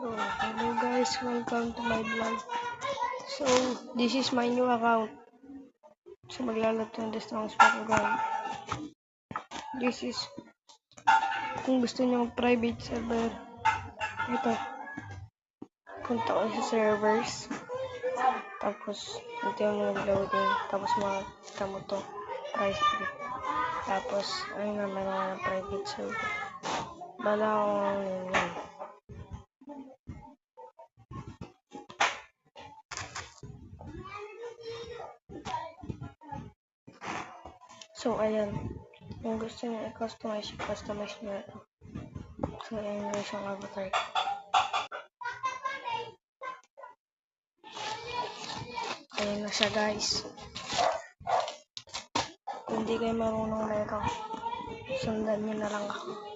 So, hello guys, welcome to my vlog. So, this is my new account. So, maglalaro ng The Strongest Battleground. This is, kung gusto nyo mag-private server, ito. Punta ko sa servers. Tapos, ito yung mag-loading. Tapos, makakita mo to. Price free. Tapos, ayun naman ako ng private server. Bala akong yun. So, ayan. Kung gusto nyo i-customize nyo ito. So, ayan guys yung avatar. Ayan na siya guys. Kung hindi kayo marunong na ito, sundan nyo na lang ako.